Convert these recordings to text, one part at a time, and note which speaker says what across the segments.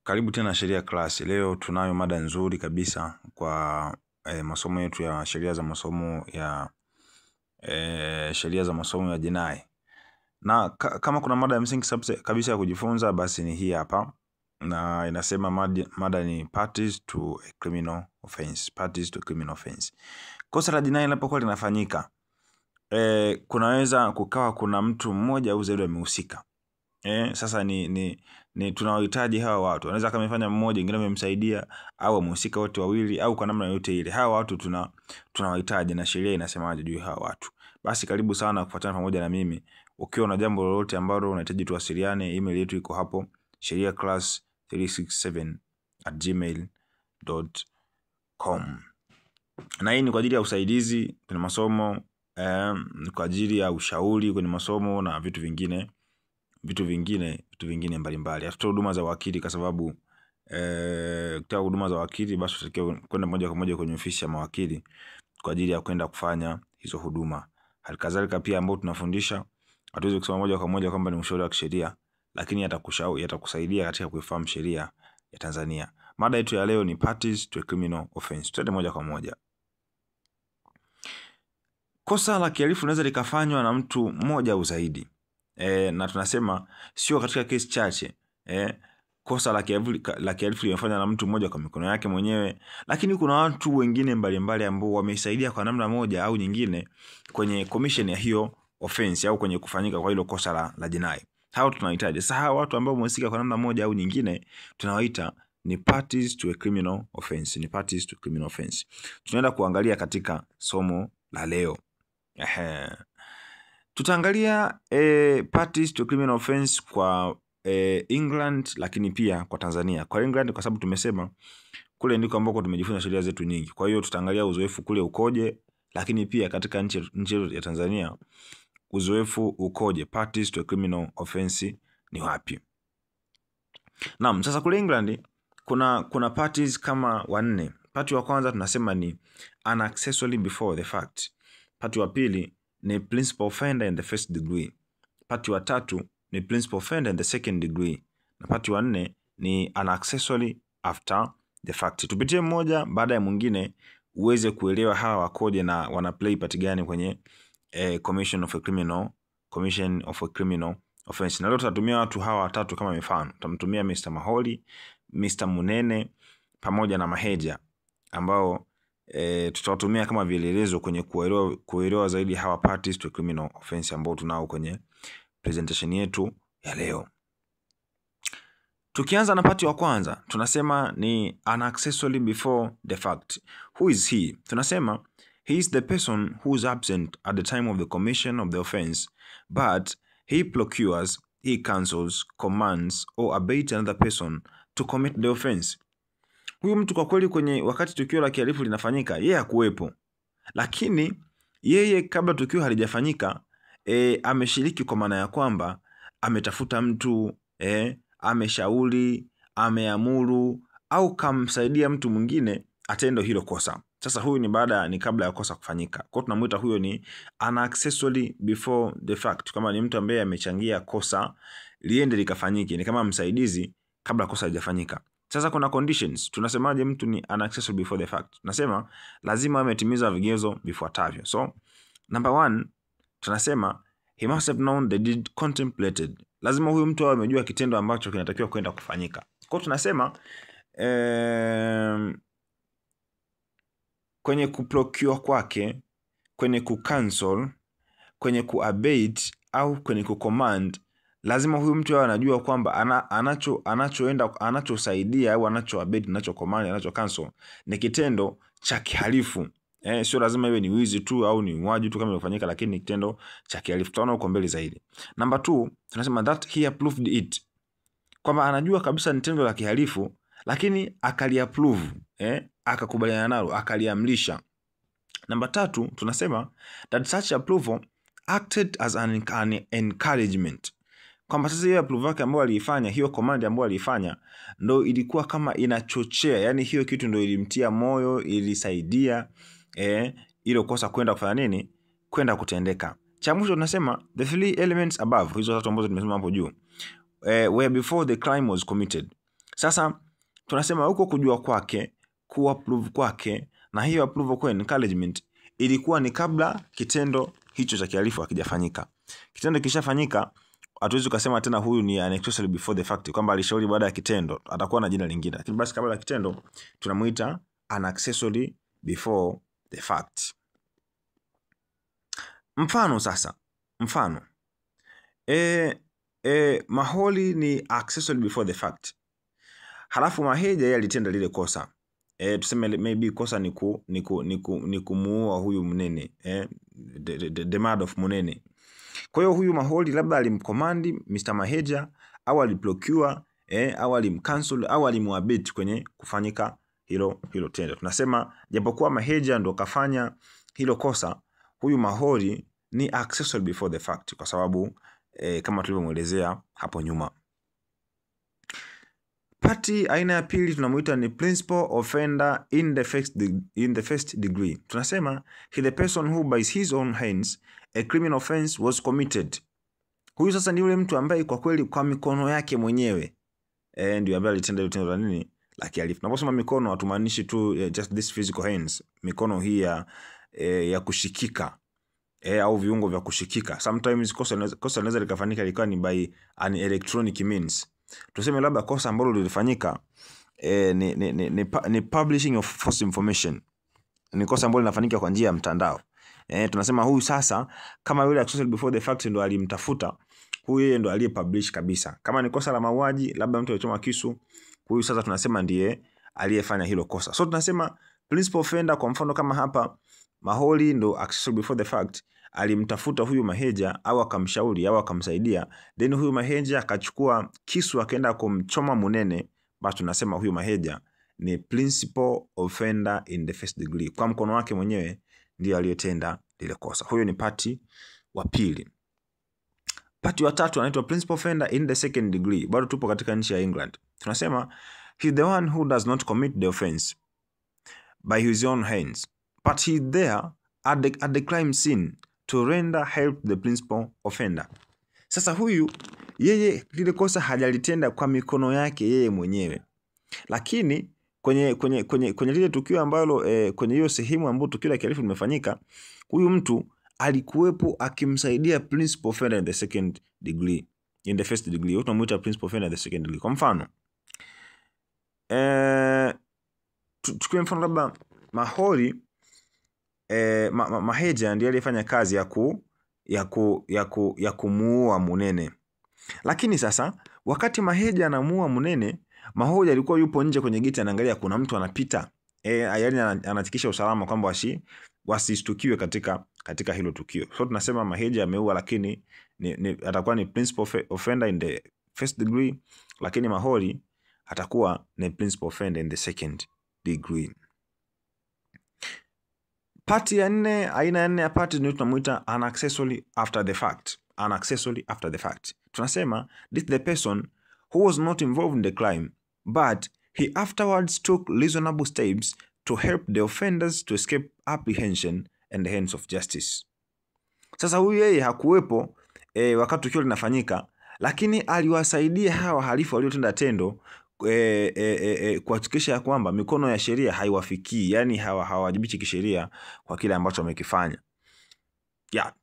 Speaker 1: Karibu tena Sheria Class. Leo tunayo mada nzuri kabisa kwa masomo yetu ya sheria za masomo ya sheria za masomo ya jinai. Na kama kuna mada ya msingi kabisa ya kujifunza, basi ni hii hapa. Na inasema mada ni parties to a criminal offense. Parties to criminal offense. Kosa la jinai linapokuwa linafanyika, kunaweza kukawa kuna mtu mmoja au zaidi amehusika. Sasa ni tunawahitaji hawa watu. Anaweza kama amefanya mmoja, mwingine amemsaidia, au mhusika wote wawili, au kwa namna yote ile. Hawa watu tunawahitaji, na sheria inasemaje juu hawa watu. Basi karibu sana kufuatana pamoja na mimi. Ukiwa na jambo lolote ambalo unahitaji tuwasiliane, email yetu iko hapo, sheriaclass367@gmail.com. Na hii ni kwa ajili ya usaidizi kwenye masomo, kwa ajili ya ushauri kwenye masomo na vitu vingine mbalimbali. Hatutoa huduma za wakili kwa sababu kutoa huduma za wakili basi tutakiwa kwenda moja kwa moja kwenye ofisi ya mawakili kwa ajili ya kwenda kufanya hizo huduma. Halikadhalika pia ambao tunafundisha, hatuwezi kusema moja kwa moja kwamba ni ushauri wa kisheria, lakini yatakusaidia katika kuifahamu sheria ya Tanzania. Mada yetu ya leo ni parties to a criminal offense. Twende moja kwa moja. Kosa la kihalifu linaweza likafanywa na mtu mmoja au zaidi. Na tunasema sio katika kesi chache. Kosa la kihalifu limefanywa na mtu mmoja kwa mikono yake mwenyewe, lakini kuna watu wengine mbalimbali ambao wamesaidia kwa namna moja au nyingine kwenye commission ya hiyo offense au kwenye kufanyika kwa hilo kosa la jinai. Hao tunahitaji. Sasa hao watu ambao wamehusika kwa namna moja au nyingine tunawaita ni parties to a criminal offense. Ni parties to a criminal offense. Tunaenda kuangalia katika somo la leo. Tutaangalia parties to criminal offense kwa England, lakini pia kwa Tanzania. Kwa England kwa sababu tumesema kule ndiko ambako tumejifunza sheria zetu nyingi. Kwa hiyo tutaangalia uzoefu kule ukoje, lakini pia katika nchi ya Tanzania uzoefu ukoje, parties to a criminal offense ni wapi. Naam, sasa kule England kuna parties kama wanne. Party wa kwanza tunasema ni unaccessory before the fact. Party wa pili ni principal offender in the first degree. Party wa tatu ni principal offender in the second degree. Na party wa nne ni unaccessory after the fact. Tupitie mmoja baada ya mwingine uweze kuelewa hawa wakoje na wana play part gani kwenye commission of a criminal offense. Na leo tutatumia watu hawa watatu kama mifano. Tutamtumia Mr. Maholi, Mr. Munene pamoja na Maheja, ambao tutawatumia kama vielelezo kwenye kuelewa zaidi hawa parties to criminal offense ambao tunao kwenye presentation yetu ya leo. Tukianza na party wa kwanza, tunasema ni unaccessory before the fact. Who is he? Tunasema he is the person who is absent at the time of the commission of the offense, but he procures, he counsels, commands or abates another person to commit the offense. Huyu mtu kwa kweli kwenye wakati tukio la kihalifu linafanyika, yeye hakuwepo. Lakini yeye kabla tukio halijafanyika, ameshiriki kwa maana ya kwamba ametafuta mtu, ameshauri, ameamuru au kamsaidia mtu mwingine atendo hilo kosa. Sasa huyu ni kabla ya kosa kufanyika. Kwa tunamuita huyo ni unaccessory before the fact. Kama ni mtu ambaye amechangia kosa liende likafanyike, ni kama msaidizi kabla kosa halijafanyika. Sasa kuna conditions. Tunasemaje mtu ni unaccessory before the fact? Tunasema lazima ametimiza vigezo vifuatavyo. So, number 1, tunasema he must have known the deed contemplated. Lazima huyu mtu awe amejua kitendo ambacho kinatakiwa kwenda kufanyika. Kwa tunasema kwenye kuprocure kwake, kwenye kucancel, kwenye kuabate au kwenye kucommand, lazima huyu mtu awe anajua kwamba anachosaidia au anachoabate, anachocommand, anachocancel ni kitendo cha kihalifu. Sio lazima iwe ni wizi tu au ni uaji tu kama ilifanyika, lakini ni kitendo cha kihalifu. Tutaona huko mbele zaidi. Number 2, tunasema that he approved it. Kwamba anajua kabisa ni tendo la kihalifu, lakini akaliapprove, akakubaliana nalo, akaliamrisha. Number 3, tunasema that such approval acted as an encouragement. Kwamba sasa hiyo approval yake ambayo aliifanya, hiyo command ambayo aliifanya ndio ilikuwa kama inachochea, yani hiyo kitu ndio ilimtia moyo, ilisaidia ile kosa kwenda kufanya nini? Kwenda kutendeka. Cha mwisho tunasema the three elements above, hizo tatu ambazo tumesema hapo juu, were before the crime was committed. Sasa tunasema huko kujua kwake, kuapprove kwake, na hiyo approval kwa encouragement ilikuwa ni kabla kitendo hicho cha kihalifu hakijafanyika. Kitendo kishafanyika, hatuwezi kusema tena huyu ni unaccessory before the fact, kwamba alishauri baada ya kitendo, atakuwa na jina lingine. Lakini basi kabla ya kitendo tunamuita unaccessory before the fact. Mfano sasa, Maholi ni accessory before the fact. Halafu Maheja yeye alitenda lile kosa. Tuseme maybe kosa ni kumuua huyu Munene, the murder of Munene. Kwa hiyo huyu Maholi labda alimcommand Mr. Maheja, au aliprocure, au alimcancel, au alimwabit kwenye kufanyika hilo tendo. Tunasema japokuwa Maheja ndo kafanya hilo kosa, huyu Maholi ni accessory before the fact, kwa sababu kama tulivyomuelezea hapo nyuma. Party aina ya pili tunamuita ni principal offender in the first degree. Tunasema he the person who by his own hands a criminal offense was committed. Huyu sasa ni yule mtu ambaye kwa kweli kwa mikono yake mwenyewe ndio ambaye alitenda ile tendo la nini la kihalifu. Tunaposema mikono hatumaanishi tu just this physical hands, mikono hii ya kushikika au viungo vya kushikika. Sometimes kosa linaweza likafanyika likawa ni by an electronic means. Tuseme labda kosa ambalo lilifanyika ni publishing of false information. Ni kosa ambalo linafanyika kwa njia ya mtandao. Tunasema huyu sasa kama yule accessory before the fact ndo alimtafuta, huyu yeye ndo aliyepublish kabisa. Kama ni kosa la mauaji, labda mtu alichoma kisu, huyu sasa tunasema ndiye aliyefanya hilo kosa. So tunasema principal offender, kwa mfano kama hapa Maholi ndo accessory before the fact, alimtafuta huyu Maheja au akamshauri au akamsaidia, then huyu Maheja akachukua kisu akaenda kumchoma Munene, basi tunasema huyu Maheja ni principal offender in the first degree. Kwa mkono wake mwenyewe ndiye aliyetenda lile kosa. Huyo ni party wa pili. Party wa tatu anaitwa principal offender in the second degree. Bado tupo katika nchi ya England. Tunasema he the one who does not commit the offense by his own hands, but he there at the crime scene to render help the principal offender. Sasa huyu yeye lile kosa hajalitenda kwa mikono yake yeye mwenyewe, lakini kwenye lile tukio ambalo kwenye hiyo sehemu ambapo tukio la kihalifu limefanyika, huyu mtu alikuwepo akimsaidia principal offender in the second degree, in the first degree. Huyo tunamuita principal offender in the second degree. Kwa mfano tukio mfano labda Maholi Maheja ndiye alifanya kazi ya kumuua Munene. Lakini sasa wakati Maheja anamuua Munene, Maholi alikuwa yupo nje kwenye geti anaangalia kuna mtu anapita. Yaani anahakikisha usalama kwamba wasistukiwe katika hilo tukio. So tunasema Maheja ameua, lakini atakuwa ni principal offender in the first degree, lakini Maholi atakuwa ni principal offender in the second degree. Party ya nne, aina ya nne ya party ndio tunamuita unaccessory after the fact. Unaccessory after the fact. Tunasema this the person who was not involved in the crime, but he afterwards took reasonable steps to help the offenders to escape apprehension and the hands of justice. Sasa huyu yeye hakuwepo wakati tukio linafanyika, lakini aliwasaidia hawa wahalifu waliotenda tendo kuhakikisha kwamba mikono ya sheria haiwafikii, yani hawajibichi kisheria kwa kile ambacho wamekifanya.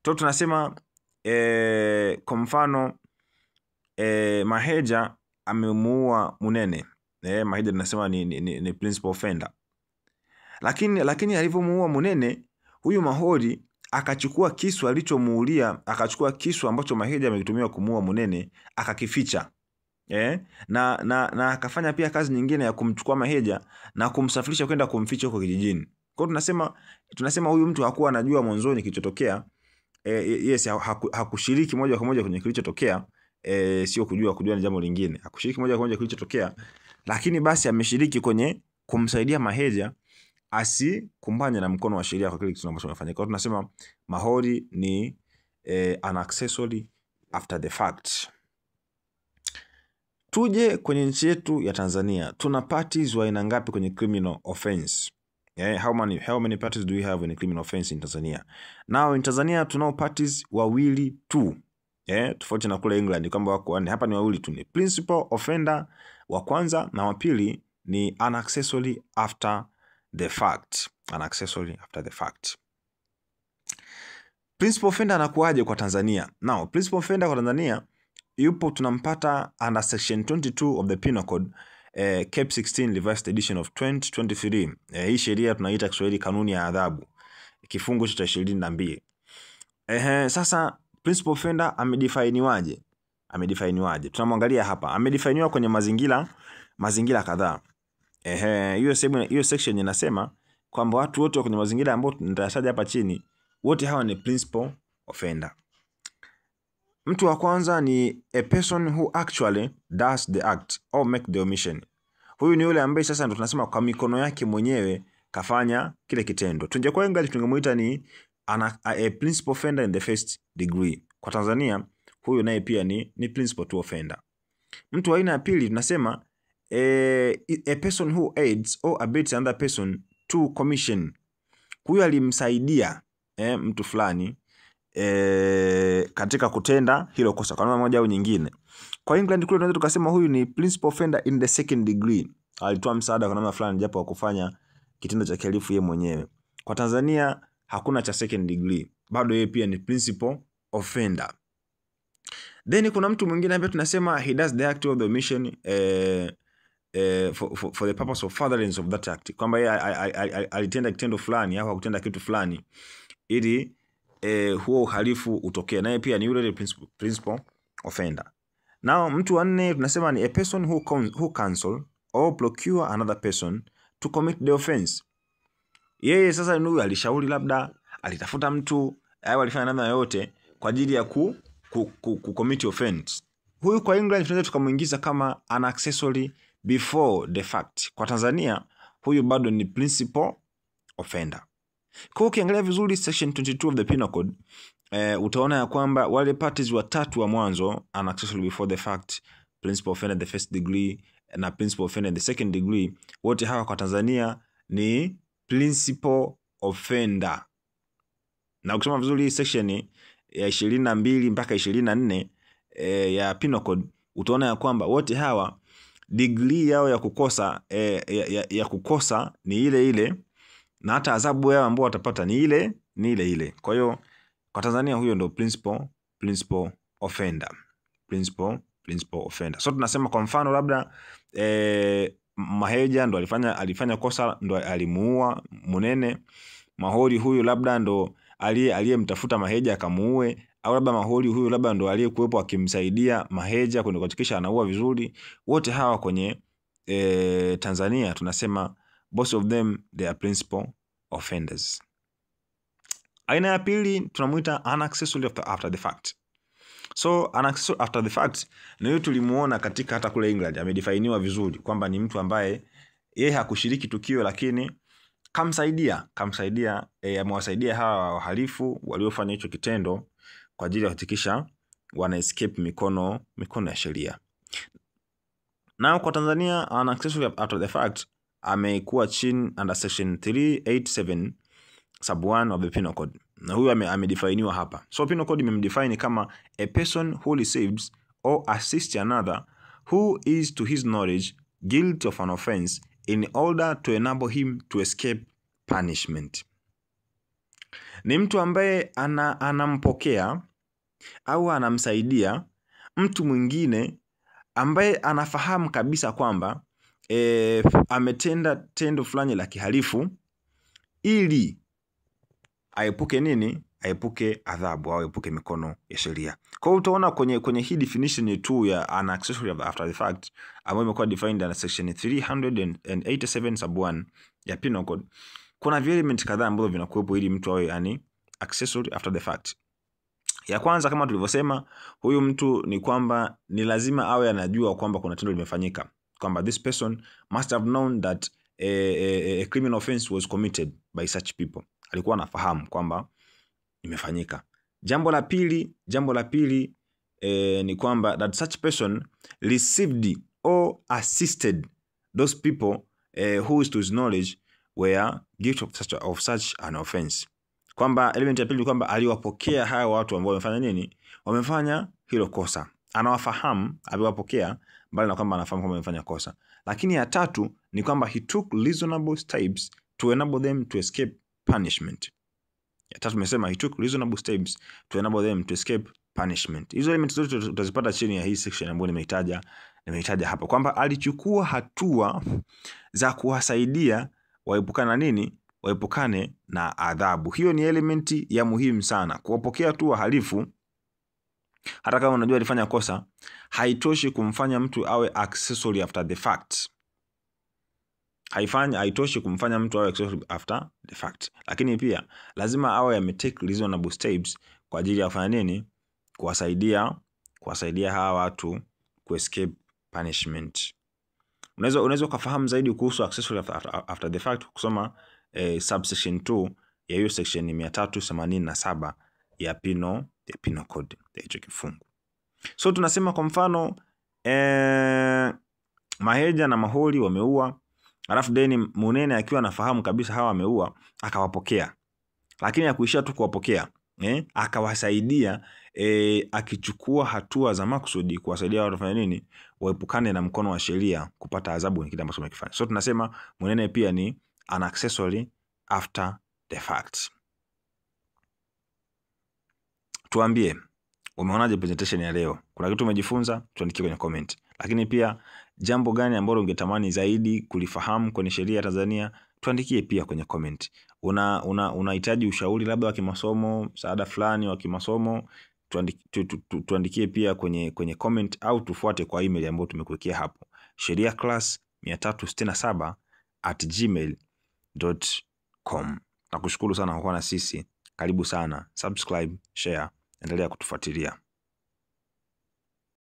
Speaker 1: Tunasema kwa mfano Maheja amemuua Munene. Maheja tunasema ni principal offender. Lakini alivyomuua Munene, huyu Maholi akachukua kisu alichomuulia, akachukua kisu ambacho Maheja amekitumia kumuua Munene, akakificha. Na akafanya pia kazi nyingine ya kumchukua Maheja na kumsafirisha kwenda kumficha huko kijijini. Kwa hiyo tunasema huyu mtu hakuwa anajua mwanzoni kilichotokea. Yes, hakushiriki moja kwa moja kwenye kilichotokea. Sio kujua ni jambo lingine. Hakushiriki moja kwa moja kilichotokea, lakini basi ameshiriki kwenye kumsaidia Maheja asikumbane na mkono wa sheria kwa kile kitu ambacho amefanya. Kwa hiyo tunasema Maholi ni an accessory after the fact. Tuje kwenye nchi yetu ya Tanzania. Tuna parties wa aina ngapi kwenye criminal offense? How many parties do we have in a criminal offense in Tanzania? Now in Tanzania tunao parties wawili tu. Tofauti na kule England kwamba wako wanne, hapa ni wawili tu, ni principal offender wa kwanza na wa pili ni unaccessory after the fact. Unaccessory after the fact. Principal offender anakuaje kwa Tanzania? Now, principal offender kwa Tanzania yupo tunampata under section 22 of the Penal Code, Cap 16 revised edition of 2023. Hii sheria tunaita Kiswahili kanuni ya adhabu, kifungu cha 22. Sasa principal offender amedefiniwaje? Tunamwangalia hapa. Amedefiniwa kwenye mazingira kadhaa. Hiyo section inasema kwamba watu wote kwenye mazingira ambao nitataja hapa chini, wote hawa ni principal offender. Mtu wa kwanza ni a person who actually does the act or make the omission. Huyu ni yule ambaye sasa ndo tunasema kwa mikono yake mwenyewe kafanya kile kitendo. Tungekuwa English tungemuita ni a principal offender in the first degree. Kwa Tanzania huyu naye pia ni principal two offender. Mtu wa aina ya pili tunasema a person who aids or abets another person to commission. Huyu alimsaidia mtu fulani katika kutenda hilo kosa kwa namna moja au nyingine. Kwa England kule tunaweza tukasema huyu ni principal offender in the second degree. Alitoa msaada kwa namna fulani japo hakufanya kitendo cha kihalifu yeye mwenyewe. Kwa Tanzania hakuna cha second degree. Bado yeye pia ni principal offender. Then kuna mtu mwingine ambaye tunasema he does the act of the omission for the purpose of furtherance of that act. Kwamba yeye alitenda kitendo fulani au hakutenda kitu fulani ili huo uhalifu utokee, naye pia ni yule principal offender. Now mtu wa nne tunasema ni a person who counsel or procure another person to commit the offense. Yeye sasa ni huyu alishauri, labda alitafuta mtu au alifanya namna yoyote kwa ajili ya commit offense. Huyu kwa England tunaweza tukamuingiza kama an accessory before the fact. Kwa Tanzania huyu bado ni principal offender. Kwa ukiangalia vizuri section 22 of the Penal Code, utaona ya kwamba wale parties watatu wa mwanzo, an accessory before the fact, principal offender in the first degree na principal offender in the second degree, wote hawa kwa Tanzania ni principal offender. Na ukisoma vizuri section ya 22 mpaka 24 ya Penal Code, utaona ya kwamba wote hawa degree yao ya kukosa ya kukosa ni ile ile, na hata adhabu yao ambao watapata ni ile. Kwa hiyo kwa Tanzania huyo ndo principal offender. Principal offender. So tunasema kwa mfano labda Maheja ndo alifanya kosa, ndo alimuua Munene. Mahori huyu labda ndo aliyemtafuta Maheja akamuue, au labda Mahori huyu labda ndo aliyekuwepo akimsaidia Maheja kwenda kuhakikisha anaua vizuri. Wote hawa kwenye Tanzania tunasema both of them they are principal offenders. Aina ya pili tunamuita an accessory after the fact. So an accessory after the fact na hiyo tulimuona katika hata kule England, amedefiniwa vizuri kwamba ni mtu ambaye yeye hakushiriki tukio lakini kamsaidia amewasaidia hawa wahalifu waliofanya hicho kitendo kwa ajili ya kuhakikisha wana escape mikono ya sheria. Na kwa Tanzania an accessory after the fact amekuwa chini under section 387 sub 1 of the Penal Code. Na huyu amedefiniwa hapa. So Penal Code imemdefine kama a person who receives or assists another who is to his knowledge guilty of an offense in order to enable him to escape punishment. Ni mtu ambaye anampokea au anamsaidia mtu mwingine ambaye anafahamu kabisa kwamba ametenda tendo fulani la kihalifu ili aepuke adhabu au aepuke mikono ya sheria. Kwa hiyo utaona kwenye hii definition tu ya an accessory after the fact ambayo imekuwa defined under section 387 sub 1 ya Penal Code, kuna element kadhaa ambazo vinakuwepo ili mtu awe ani accessory after the fact. Ya kwanza kama tulivyosema, huyu mtu ni kwamba ni lazima awe anajua kwamba kuna tendo limefanyika, kwamba this person must have known that a criminal offense was committed by such people. Alikuwa anafahamu kwamba imefanyika. Jambo la pili ni kwamba that such person received or assisted those people who is to his knowledge were guilty of such an offense. Kwamba element ya pili ni kwamba aliwapokea hawa watu ambao wamefanya wamefanya hilo kosa. Anawafahamu, amewapokea, mbali na kwamba anafahamu kwamba amefanya kosa. Lakini ya tatu ni kwamba he took reasonable steps to enable them to escape punishment. Ya tatu tumesema he took reasonable steps to enable them to escape punishment. Hizo elements zote utazipata chini ya hii section ambayo nimeitaja hapa, kwamba alichukua hatua za kuwasaidia waepukana nini? Waepukane na adhabu. Hiyo ni elementi ya muhimu sana. Kuwapokea tu wahalifu, hata kama unajua alifanya kosa, haitoshi kumfanya mtu awe accessory after the fact. Haitoshi kumfanya mtu awe accessory after the fact. Lakini pia lazima awe ametake reasonable steps kwa ajili ya kufanya nini? Kuwasaidia hawa watu escape punishment. Unaweza kufahamu zaidi kuhusu accessory after the fact kusoma subsection 2 ya hiyo section 387 ya Penal Code ya hicho kifungu. So tunasema kwa mfano Maheja na Maholi wameua, alafu Deni Munene akiwa anafahamu kabisa hawa wameua, akawapokea. Lakini hakuishia tu kuwapokea, akawasaidia, akichukua hatua za makusudi kuwasaidia watu wafanye nini? Waepukane na mkono wa sheria kupata adhabu ni kile ambacho wamekifanya. So tunasema Munene pia ni an accessory after the fact. Tuambie umeonaje presentation ya leo? Kuna kitu umejifunza? Tuandikie kwenye comment. Lakini pia jambo gani ambalo ungetamani zaidi kulifahamu kwenye sheria ya Tanzania? Tuandikie pia kwenye comment. Unahitaji ushauri labda wa kimasomo, msaada fulani wa kimasomo, tuandikie pia kwenye comment, au tufuate kwa email ambayo tumekuwekea hapo, sheriaclass367@gmail.com. Nakushukuru sana kwa kuwa na sisi. Karibu sana. Subscribe, share, endelea kutufuatilia.